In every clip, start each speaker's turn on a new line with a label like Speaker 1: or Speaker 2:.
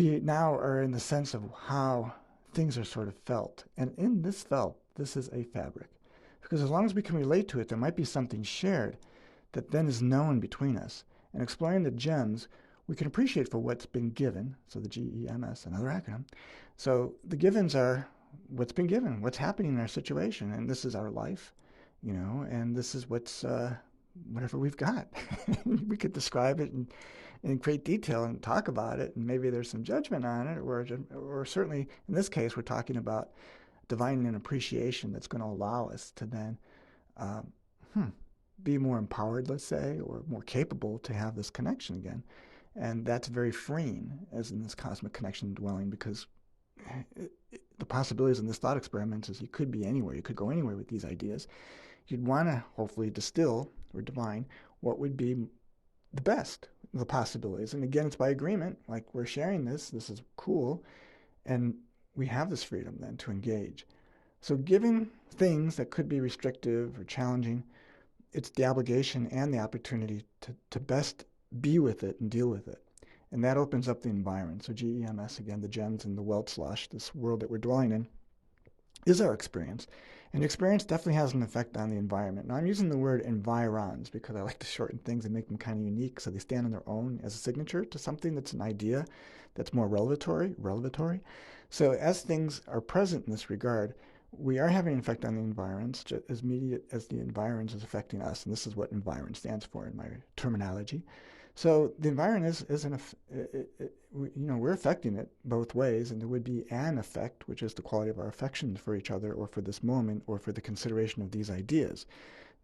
Speaker 1: We now are in the sense of how things are sort of felt. And in this felt, this is a fabric. Because as long as we can relate to it, there might be something shared that then is known between us. And exploring the gems, we can appreciate for what's been given. So the GEMS, another acronym. So the givens are what's been given, what's happening in our situation. And this is our life, and this is whatever we've got. We could describe it in great detail and talk about it, and maybe there's some judgment on it, or certainly in this case, we're talking about divining an appreciation that's going to allow us to then um, be more empowered, let's say, or more capable to have this connection again. And that's very freeing, as in this cosmic connection dwelling, because the possibilities in this thought experiment is you could be anywhere, you could go anywhere with these ideas. You'd want to hopefully distill or divine what would be the best, the possibilities. And again, it's by agreement, like we're sharing this is cool, and we have this freedom then to engage. So giving things that could be restrictive or challenging, it's the obligation and the opportunity to best be with it and deal with it. And that opens up the environment. So GEMS, again, the gems and the wealth slush, this world that we're dwelling in, is our experience. And experience definitely has an effect on the environment. Now, I'm using the word environs because I like to shorten things and make them kind of unique so they stand on their own as a signature to something that's an idea that's more revelatory. So as things are present in this regard, we are having an effect on the environs just as immediate as the environs is affecting us. And this is what environ stands for in my terminology. So the environment we're affecting it both ways, and there would be an effect, which is the quality of our affection for each other, or for this moment, or for the consideration of these ideas.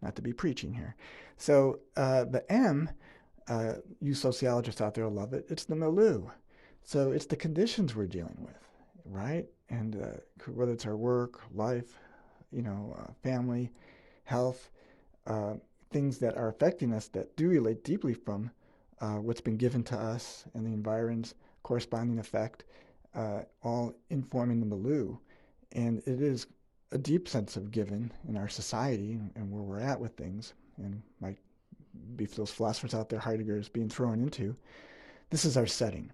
Speaker 1: Not to be preaching here. So the M, you sociologists out there will love it. It's the milieu. So it's the conditions we're dealing with, right? And whether it's our work, life, family, health, things that are affecting us that do relate deeply from what's been given to us and the environment's corresponding effect, all informing the milieu. And it is a deep sense of given in our society and where we're at with things, and might be for those philosophers out there Heidegger is being thrown into. This is our setting,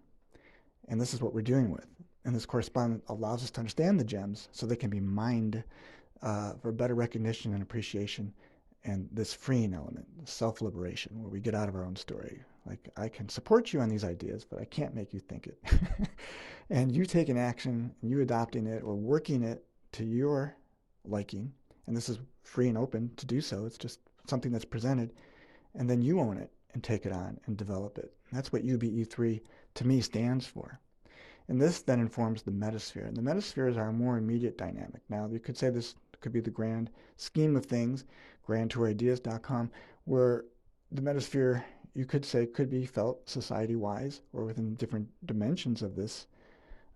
Speaker 1: and this is what we're dealing with. And this correspondence allows us to understand the gems so they can be mined for better recognition and appreciation, and this freeing element, self-liberation, where we get out of our own story. Like, I can support you on these ideas, but I can't make you think it. And you taking action, and you adopting it or working it to your liking, and this is free and open to do so. It's just something that's presented, and then you own it and take it on and develop it. And that's what UBE3 to me stands for. And this then informs the metasphere. And the metasphere is our more immediate dynamic. Now, you could say this could be the grand scheme of things, grandtourideas.com, where the metasphere, you could say, could be felt society-wise or within different dimensions of this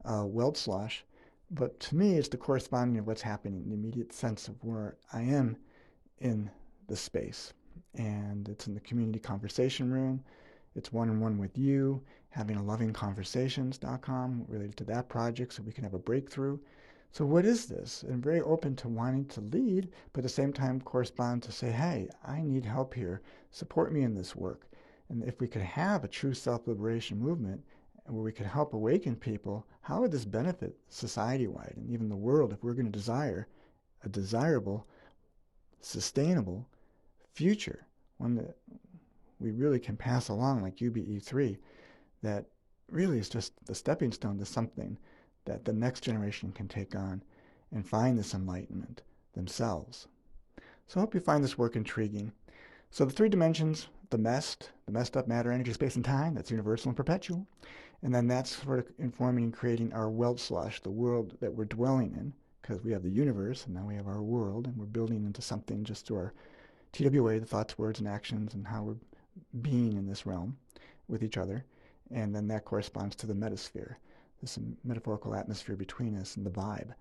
Speaker 1: weld slosh. But to me, it's the corresponding of what's happening in the immediate sense of where I am in the space. And it's in the community conversation room. It's one-on-one with you, having a lovingconversations.com related to that project so we can have a breakthrough. So what is this? And very open to wanting to lead, but at the same time correspond to say, hey, I need help here. Support me in this work. And if we could have a true self-liberation movement where we could help awaken people, how would this benefit society-wide and even the world if we're going to desire a desirable, sustainable future, one that we really can pass along like UBE3, that really is just the stepping stone to something that the next generation can take on and find this enlightenment themselves. So I hope you find this work intriguing. So the three dimensions, the messed up matter, energy, space, and time, that's universal and perpetual. And then that's sort of informing and creating our weld slush, the world that we're dwelling in, because we have the universe and now we have our world, and we're building into something just through our TWA, the thoughts, words, and actions, and how we're being in this realm with each other. And then that corresponds to the metasphere, this metaphorical atmosphere between us and the vibe.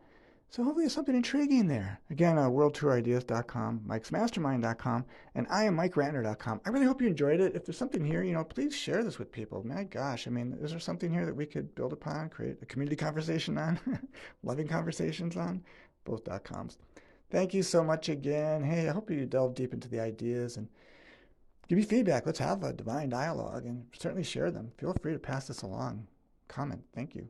Speaker 1: So hopefully there's something intriguing there. Again, worldtourideas.com, mikesmastermind.com, and I am MikeRatner.com. I really hope you enjoyed it. If there's something here, please share this with people. My gosh, is there something here that we could build upon, create a community conversation on, loving conversations on? Both .coms. Thank you so much again. Hey, I hope you delve deep into the ideas and give me feedback. Let's have a divine dialogue and certainly share them. Feel free to pass this along. comment. Thank you.